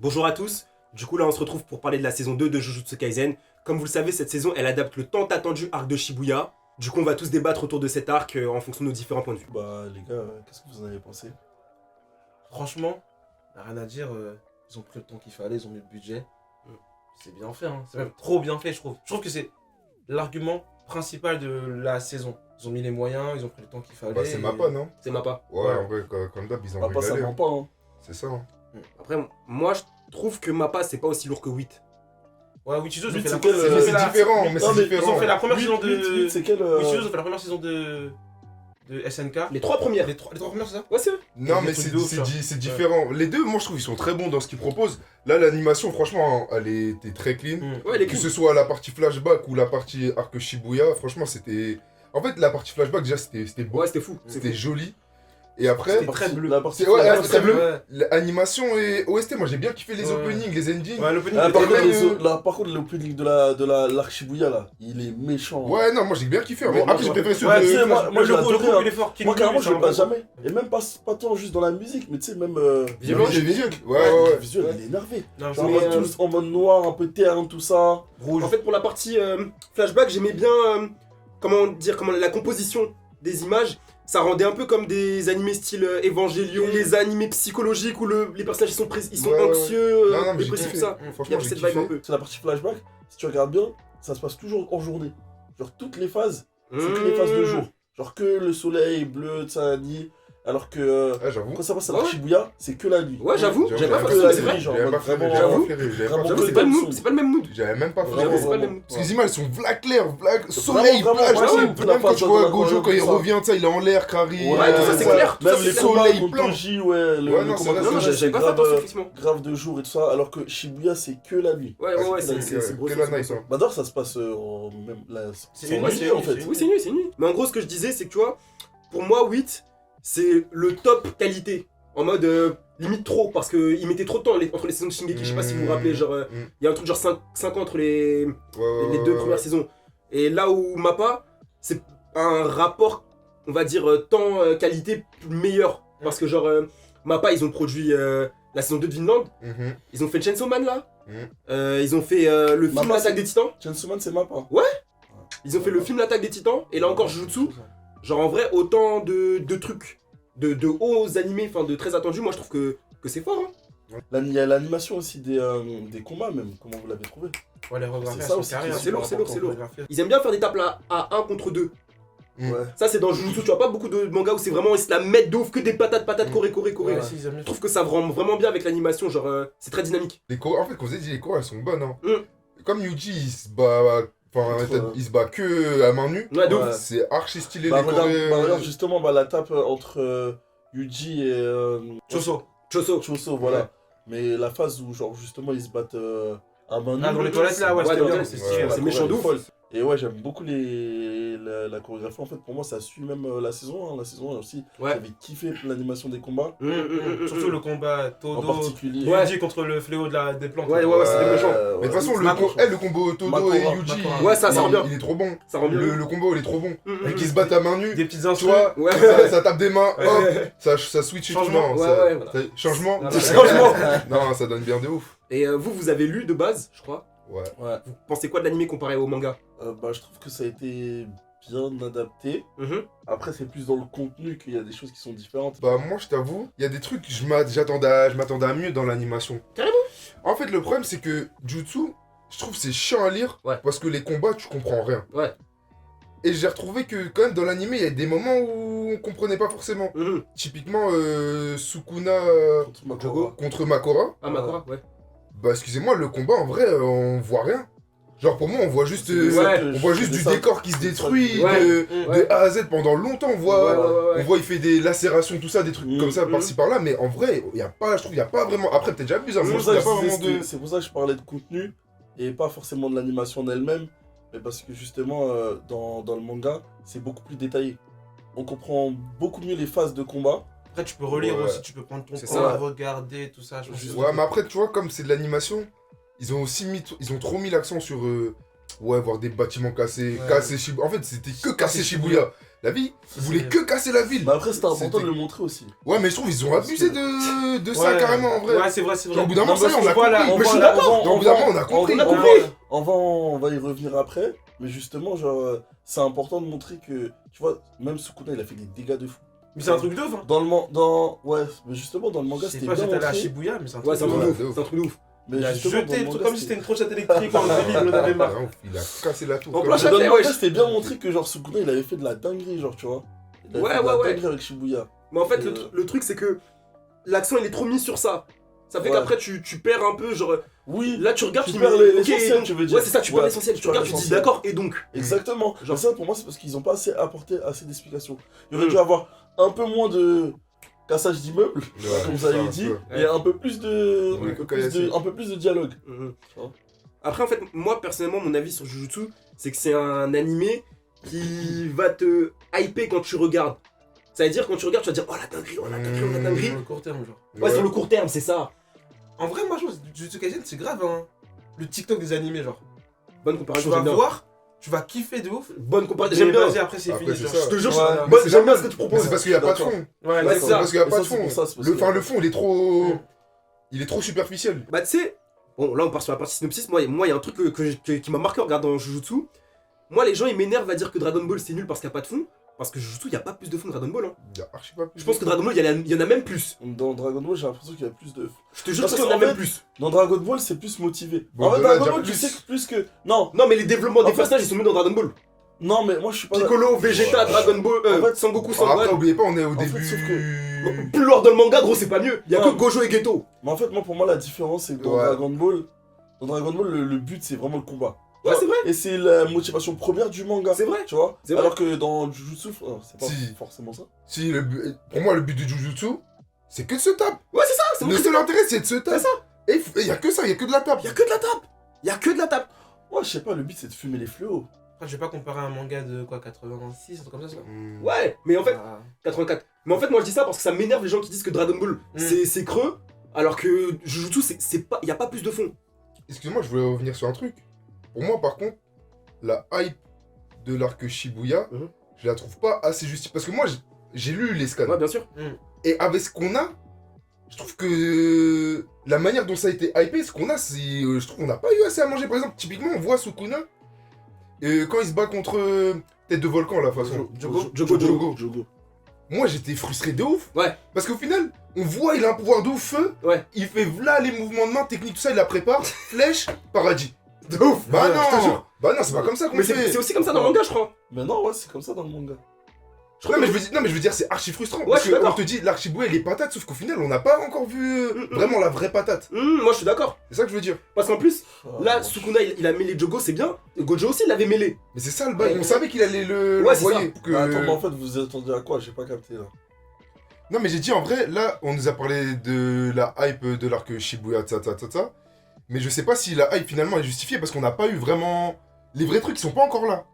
Bonjour à tous, du coup là on se retrouve pour parler de la saison 2 de Jujutsu Kaisen. Comme vous le savez, cette saison elle adapte le tant attendu arc de Shibuya. Du coup on va tous débattre autour de cet arc en fonction de nos différents points de vue. Bah les gars, qu'est-ce que vous en avez pensé? Franchement, rien à dire, ils ont pris le temps qu'il fallait, ils ont mis le budget. C'est bien fait, hein. C'est même trop bien fait, je trouve. Je trouve que c'est l'argument principal de la saison. Ils ont mis les moyens, ils ont pris le temps qu'il fallait. Bah, c'est Mappa, non? C'est Mappa. Ouais, en vrai, comme d'hab, ils ont Pas ça ment pas, hein. C'est ça, hein. Après, moi je trouve que Mappa c'est pas aussi lourd que 8. Ouais, Wichizo, ils ont Huit, fait la c'est quel, Mais c'est différent, mais Non, c'est mais différent. Ils ont fait la première saison Huit, de. c'est quel Wichizo, ils ont fait la première saison de SNK. Les 3 premières. Les trois premières, c'est ça? Ouais c'est vrai. Non, Des mais trucs c'est de ouf, c'est différent. Les deux, moi, je trouve, ils sont très bons dans ce qu'ils proposent. Là, l'animation, franchement, elle était très clean. Ouais les Que cool. ce soit la partie flashback ou la partie arc Shibuya, franchement, c'était... En fait, la partie flashback, déjà, c'était beau. Ouais c'était fou. C'était joli. Et après... C'était très bleu. La partie C'est ouais, flashback, très bleu. Ouais. L'animation et OST, moi, j'ai bien kiffé les Ouais. openings, les endings. Ouais, l'opening Ah, était par, Et contre, même, par contre, l'opening de l'arc Shibuya là, il est méchant. Ouais, non, moi, j'ai bien kiffé. Mais Bon, après, j'ai moi, préféré ceux Ouais, tu de... sais, moi, je le l'adorais, groupe, hein. il est fort. Moi carrément je le passe pas. jamais. Et même pas tant juste dans la musique, mais tu sais même Visuellement, les visuels. Ouais, le ouais, ouais. visuel il est énervé. Non, Genre Mais, tous en mode noir, un peu terne, tout ça. rouge. En fait pour la partie flashback j'aimais bien comment la composition des images. Ça rendait un peu comme des animés style Evangelion, les animés psychologiques où les personnages ils sont Ouais, ouais. anxieux, Non, non, mais j'ai dépressifs, kiffé. ça. Il y Franchement, avait j'ai cette vibe un kiffé. peu. C'est la partie flashback, si tu regardes bien, ça se passe toujours en journée. Genre toutes les phases, c'est que les phases de jour. Genre que le soleil bleu, Tsahani, alors que Ah, j'avoue. quand ça passe à Ouais. la Shibuya, c'est que la nuit. Ouais, j'avoue, J'avoue, j'avais pas j'avais fait pas ça, c'est vrai. genre, J'avais pas vraiment, flairé, j'avoue. j'avais pas Vraiment flairé. C'est pas le mood, c'est pas le même mood. J'avais même pas Vraiment, flairé. C'est pas le même mood. Parce que les images sont black clair, black, soleil, vraiment, plage, ouais, tu sais, ouais, même quand tu vois dans la Gojo quand il ça. revient, tu sais, il est en l'air, carré. Ouais, tout ça, c'est clair. Tout Même ça, les c'est combats soleil contre blanc. Toji, ouais, Ouais, le non, combat c'est vrai, Non, non, contre j'avais pas fait grave, attention, effectivement. grave de jour et tout ça, alors que Shibuya c'est que la nuit. Ouais, ouais, ouais, c'est gros. que la night, hein. Bah d'ailleurs ça se passe en même là, C'est en une nuit nuit, en fait. c'est Oui, c'est nuit, c'est nuit. Mais en gros, ce que je disais, c'est que tu vois, pour moi, 8, c'est le top qualité. En mode limite trop, parce qu'il mettait trop de temps entre les saisons de Shingeki, je sais pas si vous vous rappelez, genre, il y a un truc genre 5 ans entre les deux premières saisons. Et là où Mappa, c'est un rapport, on va dire, temps-qualité meilleur. Parce que genre, Mappa, ils ont produit la saison 2 de Vinland, ils ont fait Chainsaw Man là, ils ont fait le film Mappa, L'Attaque des Titans, Chainsaw Man c'est Mappa. ils ont fait le film L'Attaque des Titans, et là encore Jujutsu. Genre en vrai, autant de trucs, de hauts animés, enfin de très attendus, moi je trouve que c'est fort. Hein. Il y a l'animation aussi des combats même, comment vous l'avez trouvé? Ouais, les chorégraphies, C'est elles ça sont aussi carrées, qui est hein, c'est lourd, par c'est rapport lourd, c'est aux lourd. chorégraphies. Ils aiment bien faire des tapes à 1 contre 2. Ouais. Ça c'est dans Jujutsu, tu vois pas beaucoup de mangas où c'est vraiment, ils se la mettent de ouf, que des patates, coré. Ouais, si, ils aiment bien. Je trouve que ça rend vraiment bien avec l'animation, genre c'est très dynamique. Les chorés, en fait, quand vous avez dit les chorés, elles sont bonnes, hein. Comme Yuji, il se bat... Enfin, Contre, il se bat que à main nue. Ouais, de Ouais. ouf. C'est archi stylé, Bah les regarde, chorés. regarde justement la tape entre Yuji et Choso. Choso. Choso, voilà. Ouais. Mais la phase où genre justement ils se battent à main nue. Ah, dans les toilettes là, ouais, Ouais, c'était dans bien, les c'est toilettes, stylé. ouais. C'est méchant de ouf. folle. Et ouais, j'aime beaucoup la chorégraphie. En fait, pour moi, ça suit même la saison. Hein. La saison 1 aussi. Ouais. J'avais kiffé l'animation des combats. Surtout le combat En Todo, particulier. Ouais. Yuji contre le fléau des plantes. Ouais, ouais, c'était méchant. Mais de toute façon, Makora. le combo Todo Makora, et Yuji, Makora. Ouais, ça rend bien. il est trop bon. Ça rend bien. Le combo, il est trop bon. Mhm. Et qu'ils se battent à main nue, Des petites tu instrus. vois, Ouais. ça tape des mains, Ouais. hop, ça switch et tout. Changement. Non, Ouais, ça- ouais, voilà. Changement. Ah, Changement. Non, ça donne bien de ouf. Et vous avez lu de base, je crois. Ouais. Ouais. Vous pensez quoi de l'animé comparé au manga? Bah, je trouve que ça a été bien adapté. Mhm. Après, c'est plus dans le contenu qu'il y a des choses qui sont différentes. Bah moi je t'avoue, il y a des trucs, je m'attendais à mieux dans l'animation. Carrément. En fait le problème c'est que Jutsu, je trouve c'est chiant à lire, Ouais. parce que les combats tu comprends rien. Ouais. Et j'ai retrouvé que quand même dans l'animé il y a des moments où on comprenait pas forcément. Mhm. Typiquement Sukuna Contre Makora. contre Makora, Ah, Makora, ouais. bah excusez-moi le combat en vrai on voit rien. Genre pour moi on voit juste, Ouais. on voit juste du décor qui se détruit Ouais. de A à Z pendant longtemps, on voit... Ouais. On voit, il fait des lacérations, tout ça, des trucs comme ça, Mhm. par-ci par-là, mais en vrai, il y a pas, je trouve, il y a pas vraiment. Après, peut-être j'abuse, hein, C'est mais pour je ça trouve que qu'il y a je pas vraiment de. c'est pour ça que je parlais de contenu et pas forcément de l'animation en elle-même, mais parce que justement dans le manga c'est beaucoup plus détaillé. On comprend beaucoup mieux les phases de combat. Après, tu peux relire Ouais. aussi, tu peux prendre ton C'est temps, ça. regarder, tout ça. Je pense que c'est- Ouais, mais après, tu vois, comme c'est de l'animation, ils ont trop mis l'accent sur. Ouais, voir des bâtiments cassés, Ouais. casser Shibuya. En fait, c'était que casser Shibuya. la vie. Ils voulaient C'est- que casser la ville. Mais après, c'était important C'était- de le montrer aussi. Ouais, mais je trouve ils ont abusé de ça carrément en vrai. Ouais, c'est vrai, c'est Genre, vrai. au bout d'un moment, Non, ça y est, parce on a que voilà, compris. on Mais je voit suis la- d'accord. Au bout d'un moment, on a compris. On va y revenir après, mais justement, genre, c'est important de montrer que, tu vois, même Sukuna, il a fait des dégâts de fou. Mais c'est un truc de ouf. Hein. Ouais, mais justement, dans le manga, Je sais c'était pas bien si t'es allé à montré. Shibuya, mais c'est un Ouais, truc c'est un de truc ouf. de ouf. C'est un truc de ouf. Mais Il a justement, jeté dans le le truc manga, comme si c'était une trottinette électrique en débile, il en avait marre. Il a cassé la tour. En comme plein ça. Dans le Châtelet, manga, wesh. c'était bien montré que, genre, Sukuna, il avait fait de la dinguerie, genre, tu vois. Il avait Ouais, fait de la ouais, ouais. dinguerie avec Shibuya. Mais en fait, Euh. le truc, c'est que l'accent, il est trop mis sur ça. Ça fait Ouais. qu'après, tu perds un peu, genre. Oui, Là, tu regardes, Tu tu perds dis, mais, ok, l'essentiel, et donc- tu veux dire. Ouais, c'est ça, tu perds Ouais, l'essentiel. Tu tu perds regardes, tu te dis, l'essentiel. d'accord, et donc. exactement. Genre- Mais ça, pour moi, c'est parce qu'ils ont pas assez apporté assez d'explications. Il aurait Mm. dû avoir un peu moins de cassage d'immeubles, Ouais, comme vous ça, avez un dit, peu. et un peu plus de, Ouais, un peu plus de dialogue. Mhm. Tu vois. Après, en fait, moi, personnellement, mon avis sur Jujutsu, c'est que c'est un animé qui va te hyper quand tu regardes. Ça veut dire, quand tu regardes, tu vas dire, oh la dinguerie, oh la dinguerie, oh la dinguerie. Sur le court terme, genre. Ouais, sur le court terme, c'est ça. En vrai, moi, je pense que Jujutsu Kaisen, c'est grave, hein. Le TikTok des animés, genre. Bonne Tu comparaison, vas j'aime bien. voir, tu vas kiffer de ouf. Bonne comparaison, Mais j'aime bien. vas-y, après, c'est Après, fini. c'est genre. ça. Je te jure, Ouais, bonne- c'est j'aime bien normal. ce que tu Mais proposes. c'est parce qu'il n'y a pas de D'accord. fond. Ouais, Ouais, c'est c'est ça. Parce qu'il n'y a Et pas ça, de c'est fond. pour ça, c'est parce Le, que- enfin, le fond, il est trop. Mm. Il est trop superficiel. Bah, tu sais, bon, là, on part sur la partie synopsis. Moi, il y a un truc qui m'a marqué en regardant Jujutsu. Moi, les gens, ils m'énervent à dire que Dragon Ball, c'est nul parce qu'il n'y a pas de fond. Parce que Jujutsu, il n'y a pas plus de fond que Dragon Ball. Hein. Il y a archi pas plus. Je pense que Dragon Ball, il y en a même plus. Dans Dragon Ball, j'ai l'impression qu'il y a plus de. Je te jure Parce qu'il y en a qu'en même fait- plus. Dans Dragon Ball, c'est plus motivé. Bon, en fait, de là, Dragon déjà Ball, tu plus. sais que plus que. Non, Non, mais les développements des En fait- personnages, ils sont mis dans Dragon Ball. non, mais moi, je suis pas. Piccolo, Vegeta, Ouais. Dragon Ball, En fait, Sangoku, Ah, après, Sangohan. oubliez pas, on est au fait, début. sauf Plus loin dans le manga, gros, c'est pas mieux. Il y a Non. que Gojo et Geto. Mais en fait, moi, pour moi, la différence, c'est que dans Ouais. Dragon Ball, le but, c'est vraiment le combat. Ouais, c'est vrai. Et c'est la motivation première du manga. C'est vrai. Tu vois. C'est vrai. Alors que dans Jujutsu, c'est pas Si. forcément ça. Si, pour moi, le but du Jujutsu, c'est que de se taper. Ouais, c'est ça. C'est Le vrai. seul intérêt, c'est de se taper. C'est ça. Et il y a que ça, il y a que de la tape. Il y a que de la tape. Il y a que de la tape. Ouais, je sais pas, le but, c'est de fumer les fléaux. Après, je vais pas comparer un manga de quoi, 86, un truc comme ça, c'est pas. Ouais, mais en fait, Ah. 84. Mais en fait, moi, je dis ça parce que ça m'énerve les gens qui disent que Dragon Ball, c'est creux. Alors que Jujutsu, c'est pas, il y a pas plus de fond. Excuse-moi, je voulais revenir sur un truc. Pour moi, par contre, la hype de l'arc Shibuya, Mhm. je la trouve pas assez justifiée. Parce que moi, j'ai lu les scans. Ouais, bien sûr. Et avec ce qu'on a, je trouve que la manière dont ça a été hypé, ce qu'on a, c'est. Je trouve qu'on n'a pas eu assez à manger. Par exemple, typiquement, on voit Sukuna, quand il se bat contre Tête de Volcan, là, de toute façon. Jogo. Moi, j'étais frustré de ouf. Ouais. Parce qu'au final, on voit, il a un pouvoir de ouf, feu. Ouais. Il fait v'là les mouvements de main, technique, tout ça, il la prépare. Flèche, paradis. De ouf. Bah Ouais, je te non jure. Bah non, c'est pas comme ça qu'on Mais fait. c'est aussi comme ça dans le manga, je crois. Mais non, ouais, c'est comme ça dans le manga. Non mais, je veux dire, c'est archi frustrant. Ouais, parce je suis qu'on d'accord. te dit l'archiboué, les patates, sauf qu'au final, on n'a pas encore vu vraiment la vraie patate. Moi, je suis d'accord. C'est ça que je veux dire. Parce qu'en plus, là, Ah, Sukuna, il a mêlé Jogo, c'est bien. Gojo aussi, il l'avait mêlé. Mais c'est ça le bail. Ouais. On savait qu'il allait le Ouais, c'est l'envoyer. ça. que- Bah, attends, mais en fait, vous attendez à quoi? J'ai pas capté là. Non mais j'ai dit en vrai, là, on nous a parlé de la hype de l'arc Shibuya, ta. Mais je sais pas si la hype finalement est justifiée parce qu'on n'a pas eu vraiment. Les vrais trucs, ils sont pas encore là.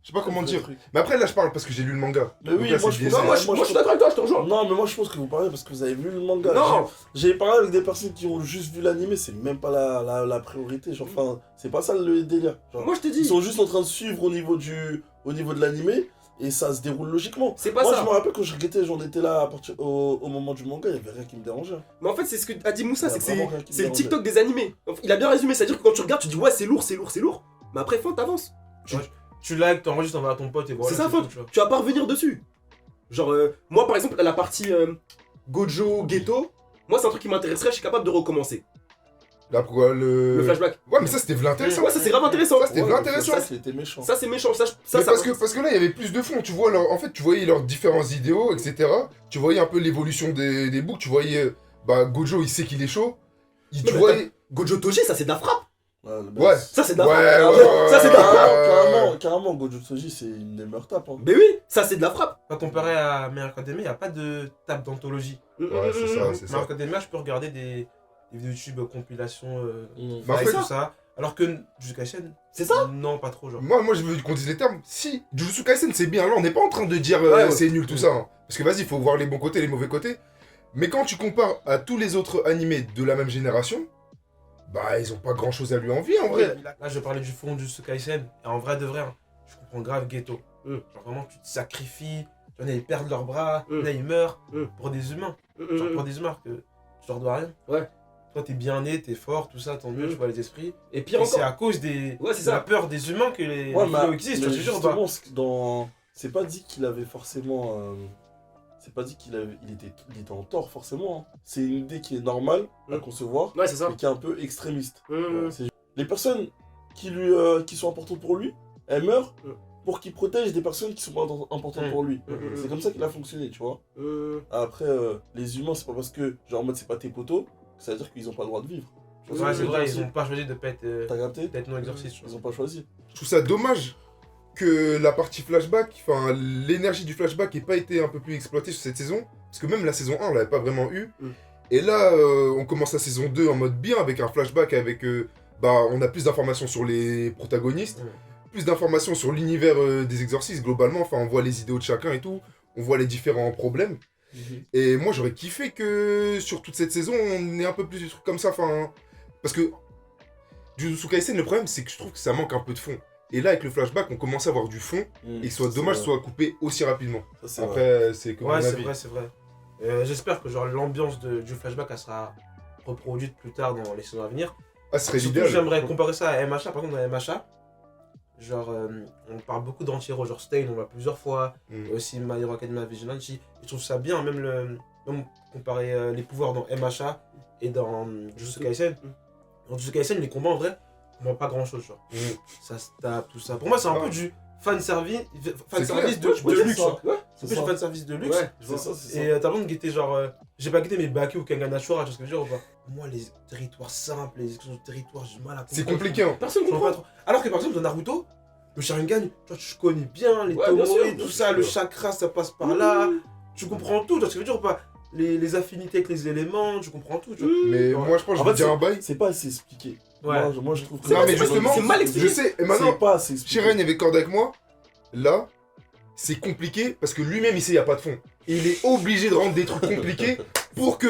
Je sais pas comment dire. Mais après, là, je parle parce que j'ai lu le manga. Mais Donc oui, là, moi, c'est je biaisé. pense- Non, moi, je suis d'accord avec toi, je te rejoins. Non, mais moi je pense que vous parlez parce que vous avez vu le manga. Non. J'ai parlé avec des personnes qui ont juste vu l'animé, c'est même pas la priorité. Genre, enfin, c'est pas ça le délire. Genre, Moi, je te ils dis, sont juste en train de suivre au niveau de l'animé et ça se déroule logiquement. c'est pas Moi, ça. je me rappelle quand je regardais, j'en étais là au moment du manga, il y avait rien qui me dérangeait. Mais en fait, c'est ce que a dit Moussa, Il y a c'est que vraiment rien qui me c'est le dérangeait. TikTok des animés. Il a bien résumé, c'est-à-dire que quand tu regardes, tu dis ouais, c'est lourd. Mais après, fin, t'avances. Tu likes, t'enregistres, t'envoies à ton pote et voilà. C'est ça, tout, fin. tu vois. Tu vas pas revenir dessus. Genre, moi, par exemple, la partie Gojo, Geto, moi, c'est un truc qui m'intéresserait, je suis capable de recommencer. Là, pourquoi le. Le flashback. Ouais, mais ça, c'était v'là intéressant. Ouais, ça, c'est grave intéressant. Ça, c'était Ouais, vraiment mais intéressant. Ça, c'était méchant. Ça, c'est méchant. Ça, Mais ça, parce que là, il y avait plus de fond. Tu vois, en fait, tu voyais leurs différents idéaux, etc. Tu voyais un peu l'évolution des boucs. Tu voyais, Gojo, il sait qu'il est chaud. Tu mais voyais. Gojo Toji, ça, c'est de la frappe. Ouais. Ça, c'est de la Ouais, frappe. ouais, Ça, c'est de la frappe. Carrément, Gojo Tsuji, c'est une des meilleures tapes. Hein. Mais oui, ça, c'est de la frappe. Pas comparé à My Hero Academia, il n'y a pas de table d'anthologie. Ouais, c'est ça, c'est My ça. Hero Academia, je peux regarder des vidéos YouTube compilations Mais en avec fait- tout ça. Alors que Jujutsu Kaisen, C'est ça. non, pas trop, genre. Moi, je veux qu'on dise les termes. Si Jujutsu Kaisen, c'est bien. Là, on n'est pas en train de dire Ouais. c'est nul, tout ça. Hein. Parce que vas-y, il faut voir les bons côtés, les mauvais côtés. Mais quand tu compares à tous les autres animés de la même génération, bah, ils ont pas grand chose à lui envier en vrai. Là, je parlais du fond du Jujutsu Kaisen. Et en vrai de vrai, hein, je comprends grave Geto. Genre vraiment, tu te sacrifies. Il y en a, ils perdent leurs bras, il y en a, ils meurent pour des humains. Genre pour des humains que tu leur dois rien. Ouais. Toi, t'es bien né, t'es fort, tout ça, tant mieux, tu vois les esprits. Et pire Et c'est encore. à cause des, Ouais, c'est de ça. la peur des humains que les Ouais, vidéos existent. mais Je te jure, justement, c'est pas dit qu'il avait forcément. C'est pas dit il était en tort forcément. Hein. C'est une idée qui est normale à concevoir, Ouais, c'est ça. mais qui est un peu extrémiste. Mmh. Les personnes qui sont importantes pour lui, elles meurent pour qu'il protège des personnes qui sont pas importantes pour lui. C'est comme ça qu'il a fonctionné, tu vois. Après, les humains, c'est pas parce que, genre en mode c'est pas tes potos, que ça veut dire qu'ils ont pas le droit de vivre. Tu vois ce Ouais, que c'est je veux vrai, dire ils aussi ont pas choisi de pas être, T'as capté d'être non exorciste. Ils ont pas choisi. Je trouve ça dommage que la partie flashback, enfin l'énergie du flashback ait pas été un peu plus exploitée sur cette saison. Parce que même la saison 1, on l'avait pas vraiment eu. Et là, on commence la saison 2 en mode bien, avec un flashback, avec... on a plus d'informations sur les protagonistes, plus d'informations sur l'univers des exorcistes, globalement. Enfin, on voit les idéaux de chacun et tout, on voit les différents problèmes. Et moi, j'aurais kiffé que sur toute cette saison, on ait un peu plus de trucs comme ça, enfin... Parce que Jujutsu Kaisen, le problème, c'est que je trouve que ça manque un peu de fond. Et là, avec le flashback, on commence à avoir du fond, et soit dommage que ce soit coupé aussi rapidement. Ça, c'est Après, c'est que mon Ouais, c'est avis. vrai, c'est vrai. J'espère que genre l'ambiance du flashback elle sera reproduite plus tard dans les saisons à venir. Ah, ce serait Surtout, l'idéal. j'aimerais comparer ça à MHA. Par exemple, dans MHA, genre, on parle beaucoup d'anti-héros, genre Stain, on voit plusieurs fois, et aussi My Hero Academia Vigilante. Je trouve ça bien, même comparer les pouvoirs dans MHA et dans Jujutsu Kaisen. Dans Jujutsu Kaisen, les combats en vrai, on voit pas grand chose. Genre. Ça se tape, tout ça. Pour moi, c'est un peu du fanservice de luxe. C'est du fanservice de luxe. Ouais, C'est ça, c'est ça. Et t'as besoin de guetter genre. J'ai pas guetté mes Baki ou Kanganashura, tu vois ce que je veux dire ou pas. Moi, les territoires simples, les explosions de territoires, j'ai du mal à comprendre. C'est compliqué, hein. Personne Je comprends comprend. pas trop. Alors que par exemple, dans Naruto, le Sharingan, tu vois, tu connais bien les Ouais, bien Tomori, sûr, tout bien ça, sûr. le chakra, ça passe par là. Tu comprends tout, tu vois ce que je veux dire ou pas. Les affinités avec les éléments, tu comprends tout. Tu vois. Mais Ouais. moi, je pense que je En vais fait, dire un bail. C'est pas assez expliqué. Ouais. Moi, je trouve que Non, mais justement, c'est mal expliqué. je sais, et c'est maintenant, pas assez expliqué. Shiren est d'accord avec moi. Là, c'est compliqué parce que lui-même, il sait qu'il n'y a pas de fond. Et il est obligé de rendre des trucs compliqués pour que.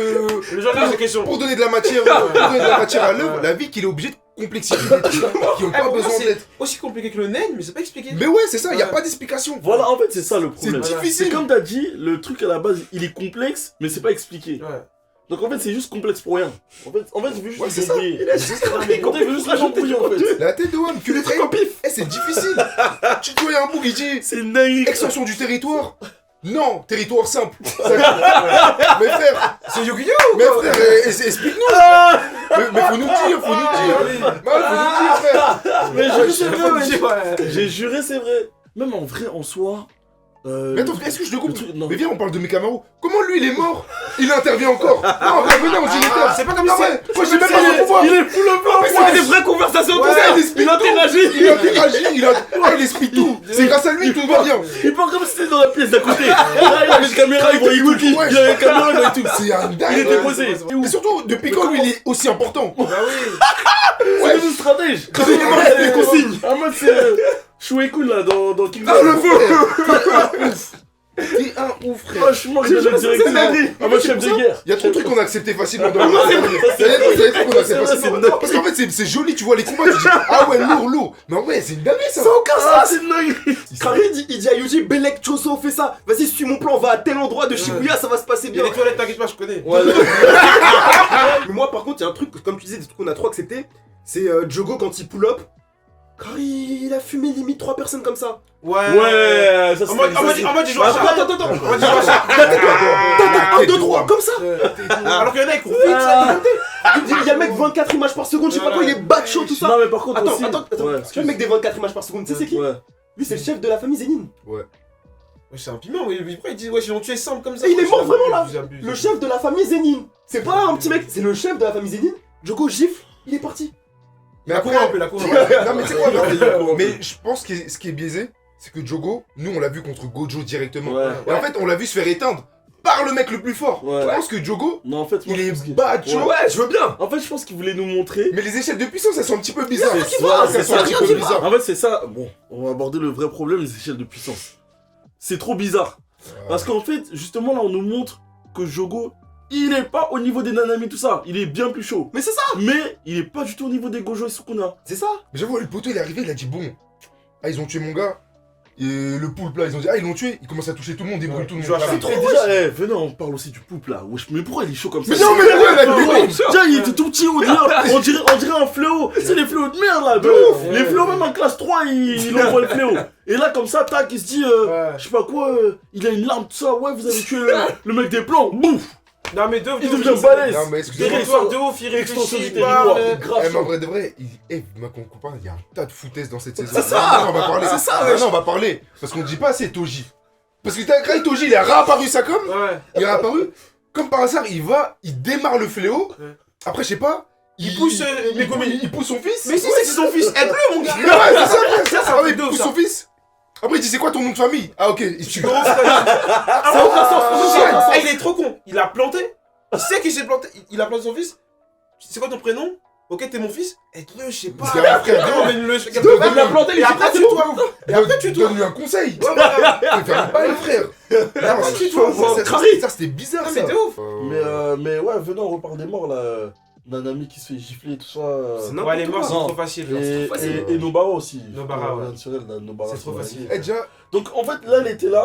Le genre là, c'est question. Pour donner de la matière, à l'œuvre, la vie qu'il est obligé de complexifier des trucs qui n'ont pas Pour moi, besoin c'est d'être. aussi compliqué que le Nen, mais c'est pas expliqué. Mais ouais, c'est ça, il n'y a Ouais. pas d'explication. Voilà, en fait, c'est ça le problème. C'est Voilà. difficile. C'est comme t'as dit, le truc à la base, il est complexe, mais c'est pas expliqué. Ouais. Donc en fait, c'est juste complexe pour rien. En fait, il veut juste Ouais, c'est les ça. embrouiller. Mais Quand il veut juste les embrouiller, en fait. La tête de Wam, que les trucs en pif. Eh, c'est difficile. Tu vois, il y a un bout qui dit C'est dingue. extension du territoire. Non, territoire simple. Mais frère, C'est Yu-Gi-Oh! explique-nous. Mais faut nous dire, faut nous dire. Ouais, faut nous dire, frère. Mais juré, c'est vrai, ouais. Ouais. J'ai juré, c'est vrai. Même en vrai, en soi. Mais attends, est-ce que je te le coupe truc- non. Mais viens, on parle de Mekamaru. Comment lui, il est mort? Il intervient encore. Non, revenez, on dit les termes. C'est pas comme Ah ça. ouais, moi j'ai même pas son pouvoir. Il est full le plan. Mais c'est des vraies conversations Ouais, il explique tout. Il explique tout. C'est grâce à lui que tout va bien. Il parle comme si c'était dans la pièce d'à côté. Là, il avait une caméra, il voyait tout. Ouais. Il avait une caméra, il voyait tout. C'est un Il dingue. était posé. Mais surtout, depuis quand lui, il est aussi important? Bah oui. C'est une stratège. Les consignes. En mode, c'est Shueikun là dans Kingdom. Ah, le feu. T'es un ouf, frère. Franchement, il donne directement. En mode chef de guerre. Il y a trop de trucs qu'on a accepté facilement dans le monde. Il y a des trucs qu'on a accepté facilement. Parce qu'en fait, c'est joli, tu vois les combats, tu dis ah ouais, lourd. Mais ouais, c'est une dinguerie ça. Ah, c'est dingue. Karin il dit à Yuji, Belek Choso fait ça. Vas-y, suis mon plan, on va à tel endroit de Shibuya, ça va se passer Il y a bien. les toilettes, t'inquiète pas, je connais. Mais moi, par contre, il y a un truc, comme tu disais, des trucs qu'on a trop accepté. C'est Jogo quand il pull up. Car il a fumé limite 3 personnes comme ça. Ouais, ça En mode, il joue à chat. Attends. En mode, il joue à chat. T'as 1, 2, 3, comme ça. Alors qu'il y en a, ils courent vite, ça. Il y a le mec 24 images par seconde, je sais pas quoi, il est back chaud, tout ça. Non, mais par contre, Attends, aussi. attends. Ouais, Tu vois le mec des 24 images par seconde, tu sais c'est qui? Ouais. Lui, c'est le chef de la famille Zénine. Ouais, c'est un piment, oui. Pourquoi ils disent, ouais, ils l'ont tué simple comme ça. Et il est Ouais, mort c'est vraiment, là. abusé, abusé. Le chef de la famille Zénine. C'est pas un petit mec, c'est le chef de la famille Zénine. Jogo gifle, il est parti. Mais La après, cour un peu, la cour. non mais tu sais quoi, mais je pense que ce qui est biaisé, c'est que Jogo, nous on l'a vu contre Gojo directement. Ouais. Et en fait, on l'a vu se faire éteindre par le mec le plus fort. Ouais. Je pense que Jogo, Non, en fait, moi, il je est pense qu'il- bad, chaud. Ouais, je veux bien. En fait, je pense qu'il voulait nous montrer. Mais les échelles de puissance, elles sont un petit peu bizarres. C'est Ça ça, sent un petit peu bizarre. En fait, c'est ça. Bon, on va aborder le vrai problème, les échelles de puissance. C'est trop bizarre. Parce qu'en fait, justement, là, on nous montre que Jogo, il est pas au niveau des Nanami, tout ça. Il est bien plus chaud. Mais c'est ça, Mais il est pas du tout au niveau des Gojo et Sukuna. c'est ça. Mais j'avoue, le poteau il est arrivé, il a dit bon, ah ils ont tué mon gars. Et le poulpe là, ils ont dit, ah, ils l'ont tué, il commence à toucher tout le monde, il brûle tout le Il joue à monde. ça. Trop déjà, venez, on parle aussi du poulpe là. Wesh, mais pourquoi il est chaud comme ça? Mais non, mais ouais, là, Tiens, il était tout petit au dehors, on dirait un fléau. C'est les fléaux de merde là, les fléaux même en classe 3, il envoie le fléau. Et là, comme ça, tac, il se dit, je sais pas quoi, il a une larme, tout ça, ouais, vous avez tué le mec des plans, bouf. Non, mais de ouf, Il de ouf, devient balèze. Non, mais excusez-moi. Territoire de ouf, il Extension réfléchit, du il parle. territoire, grave Eh, mais en chaud. vrai de vrai, ma compagne, il y a un tas de foutaises dans cette saison. C'est ça. Non, on va parler. C'est ça, Ah, wesh. non, on va parler. Parce qu'on dit pas assez Toji. Parce que t'as créé Toji, il est réapparu ça comme. Ouais. Il est réapparu. Comme par hasard, il démarre le fléau. Ouais. Après, je sais pas. Il pousse Megumi. Il pousse son fils. Mais si, c'est son fils, elle pleut, mon gars. Mais ouais, c'est ça, frère. Ça, c'est un Ah, truc mais de il ouf, pousse ça. son fils. Après, il dit, c'est quoi ton nom de famille? Ah, ok, il se tue. Ça n'a aucun sens. Il est trop con. Il a planté. Il sait qu'il s'est planté. Il a planté son fils. C'est quoi ton prénom? Ok, t'es mon fils. Et toi, je sais pas. Parce qu'il y a un frère, Non, non, mais le. Il l'a planté, il Et est après, pas tue-toi. Et après, tue-toi. Donne-lui un conseil. Ouais, voilà. Il fait pas le frère. Non, après, c'est- tue-toi. ça, c'était bizarre, Non, ça. mais de ouf. Mais ouais, venons, on reparle des morts là. D'un ami qui se fait gifler et tout ça. C'est Ouais, n'importe les morts, quoi. c'est Non. trop facile. genre, c'est trop facile. Et Nobara aussi. Nobara, ouais. Nobara, C'est trop facile. Eh, déjà, Donc en fait, là, elle était là.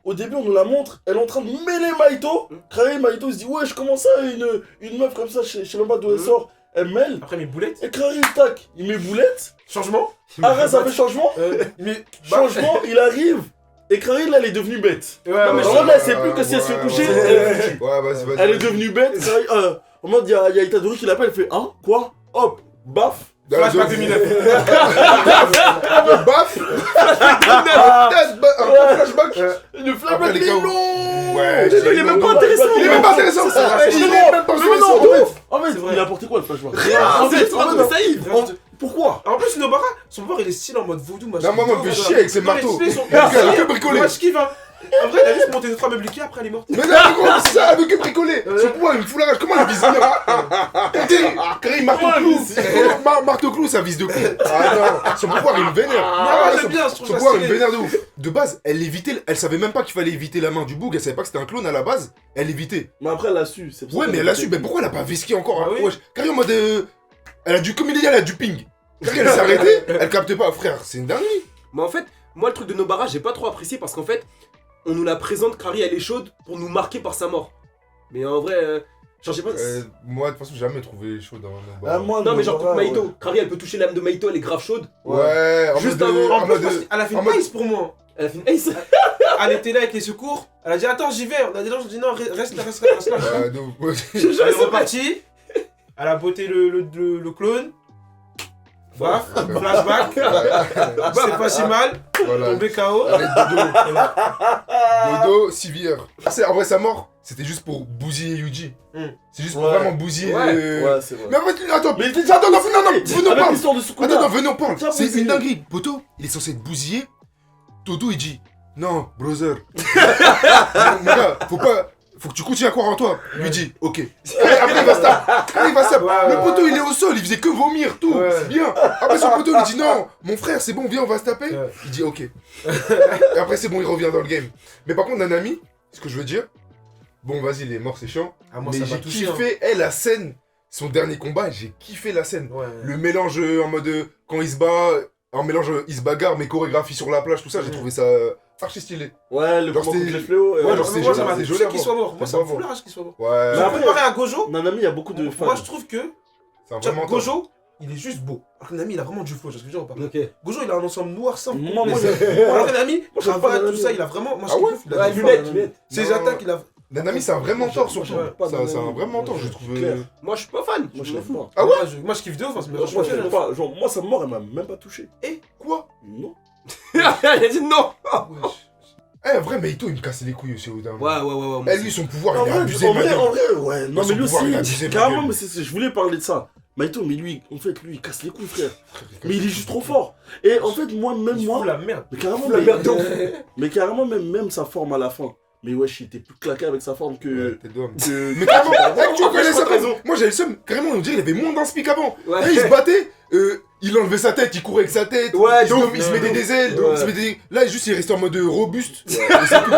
Au début, on nous la montre. Elle est en train de mêler Maito. Kraé, Maito, il se dit, ouais, je commence à une meuf comme ça chez le bas d'où elle sort. Elle mêle. Après, mes boulettes. Et Kraé, tac, il met boulette. Changement. Arès avait changement. Mais. Changement, il arrive. Et Kraé, là, elle est devenue bête. Ouais, Non, mais ouais. je- Alors là, elle sait plus que si elle se fait coucher, ouais, elle est foutue. Ouais, vas-y, vas-y. Elle est devenue bête. Kraé, en mode, il y a Itadori qui l'appelle. Elle fait, hein, quoi? Hop, baf. Flashback 2009. Baf. Un flashback. Le Après, flashback, les mais gars, non. Ouais, Il est même pas intéressant. Il est même pas intéressant. Mais Il est non, même pas mais non, intéressant. de ouf. En fait, C'est vrai. il a apporté quoi le flashback? En fait, ça y est. Pourquoi? En plus, Nobara, son pouvoir il est style en mode voodoo, machin. Non, moi, me fait chier avec ses marteaux. Il Il a que bricolé. Moi, je kiffe, hein. En vrai, il a juste monté 2-3 meubles Ikea, après elle est morte. Mais non, mais gros, c'est ça, avec que bricoler. Son pouvoir, il me fout la rage. Comment il vise Carré, marteau-clou, ça vise de coup. Ah non, son pouvoir, il me vénère. Ah, j'aime bien, je trouve Son ça pouvoir, il me stylé. vénère de ouf. De base, elle savait même pas qu'il fallait éviter la main du boug. Elle savait pas que c'était un clone à la base. Elle évitait. Mais après, elle l'a su. c'est pour ça Ouais, qu'elle mais elle a était- su. Mais pourquoi elle a pas vesqué encore? Ah oui. Wesh, Carré en mode. Elle a du. Comme il dit, elle a du ping. Carré, elle s'est arrêtée. Elle captait pas, frère. C'est une dinguerie. Mais en fait, moi, le truc de Nobara, j'ai pas trop apprécié parce qu'en fait, on nous la présente, Kari, elle est chaude pour nous marquer par sa mort. Mais en vrai, genre, j'ai pas. Moi, de toute façon, j'ai jamais trouvé chaud dans Ah, moi, Non, mais genre, Nobara, Maito, ouais. Kari, elle peut toucher l'âme de Maito, elle est grave chaude. Ouais, en Juste mode. avant, En mode. Elle a fait en une mode- paille pour moi. Elle a fait une ace. Elle était là avec les secours. Elle a dit attends, j'y vais. On a des gens qui ont dit non, reste là. Ouais, de ouf. Ouais. Elle est repartie. Elle a botté le clone. Baf, flashback. C'est pas si mal. Voilà. Tombé KO. Allez, Dodo, Sivière. En vrai, sa mort, c'était juste pour bousiller Yuji. C'est juste pour Ouais. vraiment bousiller. Ouais, c'est vrai. Mais en fait, attends, Mais il était déjà attends, non, venons Avec parle. l'histoire de Sukuna. Attends, venons parle. Tiens, C'est bousiller. une dinguerie. Poto, il est censé être bousillé. Toto, il dit non, brother. Mon gars, faut que tu continues à croire en toi. Lui dit ok. Après, il va stop. Le poteau, il est au sol, il faisait que vomir, tout. Ouais. C'est bien. Après, son poteau, il dit non, mon frère, c'est bon, viens, on va se taper. Ouais. Il dit ok. Et après, c'est bon, il revient dans le game. Mais par contre, Nanami, ce que je veux dire, bon, vas-y, il est mort, c'est chiant. Ah, moi, Mais ça j'ai m'a touché. kiffé, la scène, son dernier combat, j'ai kiffé la scène. Ouais. Le mélange en mode quand il se bat, en mélange il se bagarre, mais chorégraphie sur la plage, tout ça, j'ai trouvé ça archi stylé. Ouais, le Genre, combat c'était- contre les fléaux. Ouais, genre, Moi, c'est ça joli, m'a c'est touché joli à qu'il voir. soit mort. Moi, C'est ça me pas fout voir. la rage qu'il soit mort. Ouais, Mais Je après, comparé à Gojo, Nanami, il y a beaucoup de fans. moi, je trouve que c'est un tu vois, vraiment Gojo, il est juste beau. Alors que Nami, il a vraiment du flow, je veux dire ou pas. Ok. Gojo, il a un ensemble noir simple. Moi, Alors que Nami, j'aime pas cravate, Nami. tout ça, il a vraiment. Moi, Ah je ouais kiffe, il a Ouais, du lunettes, flow. lunettes. Ses Non. attaques, il a. Nanami, c'est un vrai mentor sur J'aime le pas C'est un Nanami. vrai mentor, je trouve. Clair. Moi, je suis pas fan. Moi, Je je m'en l'aime fous. pas. Ah ouais Moi, je kiffe de ouf, hein, mais Moi, franchement, je l'aime pas. Genre, moi, sa mort, elle m'a même pas touché. Quoi Non. Elle a dit non. Eh, vrai, Meito, il me cassait les couilles aussi au dernier. Ouais. moi Eh, aussi. lui, son pouvoir, En il est vrai, abusé, en vrai, madame. ouais. Non, Son mais lui pouvoir, il a aussi, abusé, carrément, madame. mais je voulais parler de ça. Maito, mais lui, en fait, lui, il casse les couilles, frère. Mais il est juste trop fort. Et en fait, moi, même Il moi, fout la merde. mais carrément, La merde de ouf. mais carrément, même sa forme à la fin. Mais wesh, il était plus claqué avec sa forme Ouais, que. t'es d'homme. que- Mais carrément, tu Après, connais je ça crois que comme... Moi, j'avais le seum. Carrément, on dirait qu'il avait moins d'inspi qu'avant. Ouais. Là, il se battait, il enlevait sa tête, il courait avec sa tête. Ouais, il se mettait des ailes. Ouais. il se mettait des- Là, juste, il restait en mode robuste. Ouais. Et c'est tout.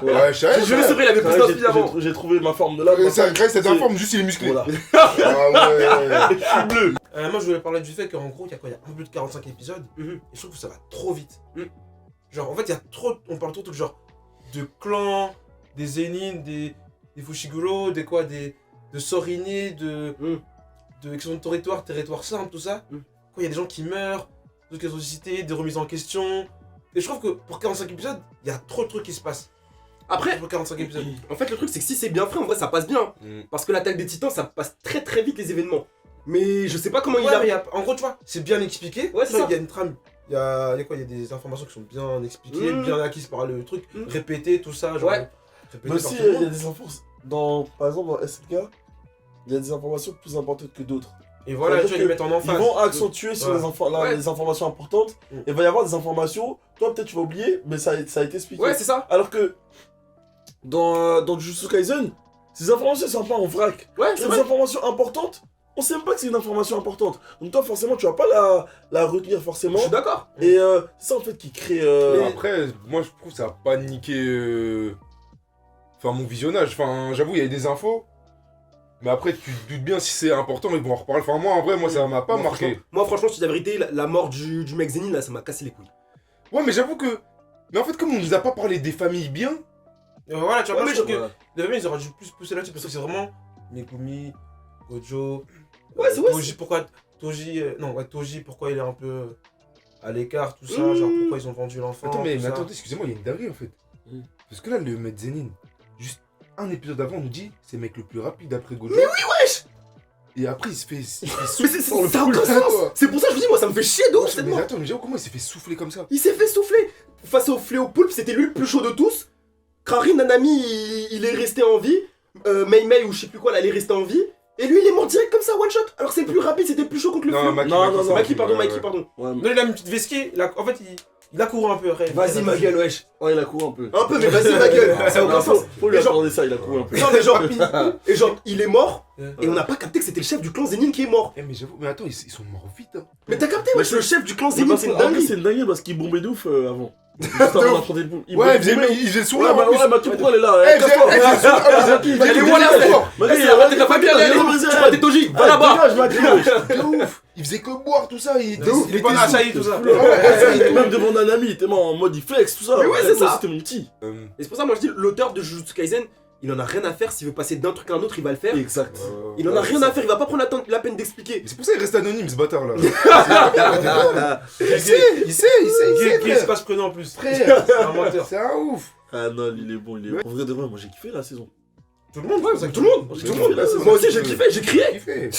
Ouais, je savais. Je le saurais, il avait plus Ouais, d'inspi avant. j'ai trouvé ma forme de là. Ça reste cette informe, juste il est musclé. Voilà. Ah ouais. Je suis bleu. Moi, je voulais parler du fait qu'en gros, il y a quoi? Il y a un peu plus de 45 épisodes. Mhm. Et je trouve que ça va trop vite. Genre, en fait, il y a trop. On parle trop de genre de clans, des Zenin, des Fushiguro, des Sorini, de territoire simple, tout ça. Quand il y a des gens qui meurent, d'autres qui sont cités, des remises en question. Et je trouve que pour 45 épisodes, il y a trop de trucs qui se passent. Après, Pour 45 épisodes. en fait, le truc, c'est que si c'est bien fait, en vrai, ça passe bien. Parce que l'attaque des titans, ça passe très très vite les événements. Mais je sais pas comment il Ouais, a. mais en gros, tu vois, c'est bien expliqué. Ouais, c'est Tu vois, ça. il y a une trame. Il y a quoi? Il y a des informations qui sont bien expliquées, bien acquises par le truc, répétées, tout ça. Genre, Ouais. répétées Mais par aussi, tout le il y a monde. des informations. Par exemple, dans SNK, il y a des informations plus importantes que d'autres. Et voilà, tu C'est-à-dire vois, ils mettent en Ils emphase. vont accentuer sur Ouais. les informations importantes. Mm. Et il va y avoir des informations, toi peut-être tu vas oublier, mais ça a été expliqué. Ouais, c'est ça. Alors que dans Jujutsu Kaisen, ces informations sont pas en vrac. Ouais, C'est c'est des vrai. informations importantes. On sait même pas que c'est une information importante. Donc toi forcément tu vas pas la retenir forcément. Je suis d'accord. Et c'est ça en fait qui crée. Après, moi je trouve que ça a pas niqué. Enfin, mon visionnage. Enfin, j'avoue, il y a eu des infos. Mais après, tu te doutes bien si c'est important, ils vont en reparler. Enfin, moi en vrai, ça m'a pas marqué. Moi, franchement, je te dis la vérité, la mort du mec Zenin, là, ça m'a cassé les couilles. Ouais, mais j'avoue que. Mais en fait, comme on nous a pas parlé des familles bien. Voilà, tu vois, Ouais, moi, mais je trouve je- que les familles, ils auraient dû plus pousser là-dessus parce que c'est vraiment Megumi, Gojo, Ouais, c'est vrai. Toji, pourquoi Toji, pourquoi il est un peu à l'écart, tout ça, Mmh. genre pourquoi ils ont vendu l'enfant. Attends, tout mais ça. attendez, excusez-moi, il y a une dinguerie en fait. Parce que là, le maître Zenin, juste un épisode avant, on nous dit c'est le mec le plus rapide après Gojo. Mais oui, wesh! Et après, il se fait Mais souffler. ça a aucun sens. C'est pour ça que je vous dis, moi, ça me fait chier de ouf cette Mais mort. attends, mais j'avoue, comment il s'est fait souffler comme ça? Il s'est fait souffler. Face au fléau poulpe, c'était lui le plus chaud de tous. Krari Nanami, il est resté en vie. Mei Mei ou je sais plus quoi, là, elle est restée en vie. Et lui, il est mort direct comme ça, one shot. Alors que c'est plus rapide, c'était plus chaud contre le Non, fléau. Maki, Non, Maki, non, c'est non, Maki, pardon, ouais, Mikey, ouais. pardon. Ouais, Non, il a une petite vesquille, en fait, il a couru un peu. Vas-y, ma gueule, wesh. ouais, il a couru un peu. Un peu, mais vas-y, ma gueule. Ça a aucun Non, sens. faut lui Et genre- accorder ça, il a couru un peu. Non, mais genre, il est mort. Et on n'a pas capté que c'était le chef du clan Zenin qui est mort. Eh, mais j'avoue, mais attends, ils sont morts vite. Hein. Mais t'as capté, wesh, le chef du clan Mais Zenin, parce c'est que, une en plus, dinguerie. c'est une dinguerie parce qu'il bombait de ouf avant. Juste avant d'affronter le boule. Ouais, il faisait le sourire en plus. Ouais, Maki, pourquoi elle est là? Eh, il Elle est voilà, frère. Maki, Vas-y, arrête la famille, allez, tu vas Toji, va là-bas. De ouf. Il faisait que boire tout ça. Il Il est pas était Asahi, tout ça. Même devant Nanami, il était en mode il flex, tout ça. Mais ouais, c'est ça. C'était mon petit. Et c'est pour ça, moi je dis, l'auteur de Jujutsu Kaisen, il en a rien à faire. S'il veut passer d'un truc à un autre, il va le faire. Exact. Il en a rien à faire, il va pas prendre la peine d'expliquer. Mais c'est pour ça qu'il reste anonyme ce bâtard là. Il Il sait, Qui se frère. passe prénom en plus. Frère, C'est un menteur. c'est un ouf. Ah non, il est bon, il est bon. En vrai de vrai, moi j'ai kiffé la saison. Tout le monde, Ouais, c'est ça que tout le monde, J'ai tout le kiffé monde. la saison. Moi aussi j'ai kiffé, j'ai crié. Kiffé.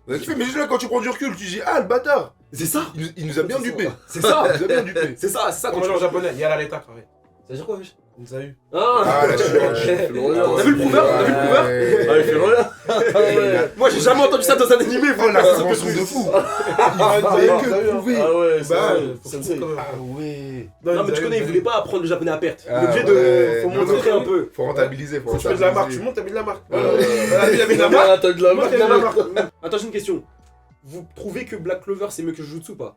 On a kiffé, mais juste là quand tu prends du recul, tu dis ah le bâtard. C'est ça, Il nous a bien C'est dupé. c'est ça, Il nous a bien dupé. c'est ça, c'est ça. Comme Quand on tu dit en japonais, il y a la l'état carré. Ça veut dire quoi, wesh? Il nous a eu. Ah, Ah la chute. T'as vu le proverbe? T'as vu le proverbe? Ah, il fait rien. Ah ouais. Moi j'ai jamais entendu ça dans un animé, Oh frère. la convention de fou. Il fallait que prouver. Ah ouais, c'est Bah, ça. faut Sensei. quand même. Ah ouais. Non mais tu connais, il voulait pas apprendre le japonais à perte. Il est Ah, obligé ouais. de. Faut Non, montrer non. un peu. Faut rentabiliser, faut Quand tu mets de la marque, tu rentabiliser. montes, t'as mis de la marque. Ouais. Voilà, il a mis de la marque. Ah, t'as de la Moi, marque. t'as mis de la marque. Attends, j'ai une question. Vous trouvez que Black Clover c'est mieux que Jujutsu ou pas?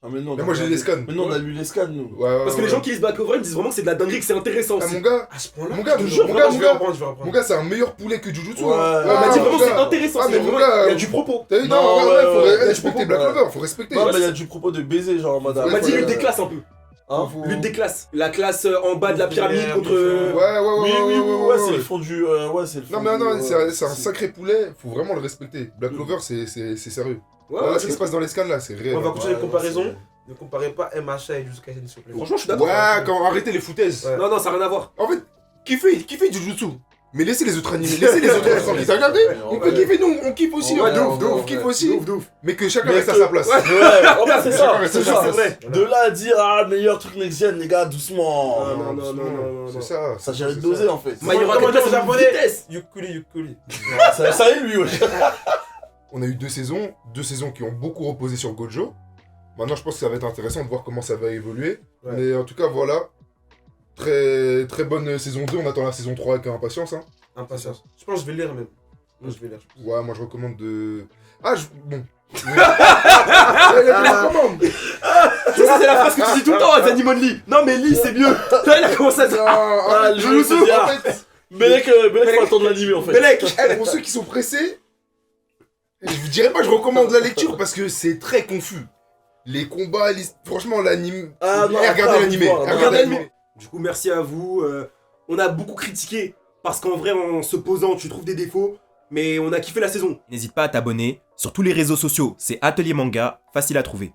Ah, mais non, Mais moi j'ai les scans. Mais non, on a lu les scans, nous. Ouais, Parce que les gens qui lisent Black Clover ils me disent vraiment que c'est de la dinguerie, que c'est intéressant Ah aussi. mon gars, À ce point-là. mon gars, je te jure, Je vais reprendre, je vais mon reprendre. gars c'est un meilleur poulet que Jujutsu. Ouais. hein. On m'a dit Ah, vraiment mon c'est gars. intéressant, Ah, c'est mais mon vraiment- gars, il y a du propos. T'as vu, Non, non, ouais, faut ouais, respecter ouais. Black Clover, faut respecter. Non, mais il y a du propos de baiser, genre en mode. On m'a dit Ouais. lutte des classes un peu. Hein Lutte des classes. La classe en bas de la pyramide Ouais, contre. Oui, c'est le fond du. Ouais, c'est le fond Non mais non, du- c'est un sacré poulet, faut vraiment le respecter. Black Clover c'est sérieux. Ouais, Voilà ouais, ce qui se passe dans les scans là, c'est réel. On va hein. continuer les comparaisons. Ne comparez pas MHA et Jujutsu Kaisen, s'il vous plaît. Franchement, je suis d'accord. Ouais, quand arrêtez les foutaises. Ouais. Non, ça n'a rien à voir. En fait, kiffez Jujutsu. Mais laissez les autres animés, laissez les autres tranquilles. T'as regardé? On peut kiffer, nous, on kiffe aussi. Ouais, hein. de ouf, de On ouf, kiffe de aussi. ouf, de ouf. Mais que chacun Mais reste à que- sa place. Ouais, en fait, c'est ça, Chacun reste c'est à sa ça. c'est place. vrai. De là à dire, ah, meilleur truc next-gen, les gars, doucement. Non. C'est ça. Ça gère de c'est doser ça. en fait. My Hero Comment dire Academia, en c'est une japonais vitesse. Yukuli. Ça est lui, ouais. On a eu deux saisons qui ont beaucoup reposé sur Gojo. Maintenant, je pense que ça va être intéressant de voir comment ça va évoluer. Ouais. Mais en tout cas, voilà. Très, très bonne saison 2. On attend la saison 3 avec impatience. Hein. Impatience. Je pense que je vais lire même. Moi, je vais lire. Ouais, moi je recommande de. Ah, bon. Oui. Je recommande. Tu sais, c'est la phrase que tu dis tout le temps à Zanny Monly. Non, mais Lee, c'est mieux. Là, il a commencé à dire. Ah, je je vous me suis dit, en ah. fait, Belek, faut attendre l'animé en fait. Belek. pour ceux qui sont pressés, je vous dirais pas que je recommande la lecture parce que c'est très confus. les combats, franchement, l'anime. Ah non, regardez après, l'animé. voir, Regardez Regardez l'animé. Du coup, merci à vous. On a beaucoup critiqué parce qu'en vrai, en se posant, tu trouves des défauts. Mais on a kiffé la saison. N'hésite pas à t'abonner sur tous les réseaux sociaux, c'est Atelier Manga, facile à trouver.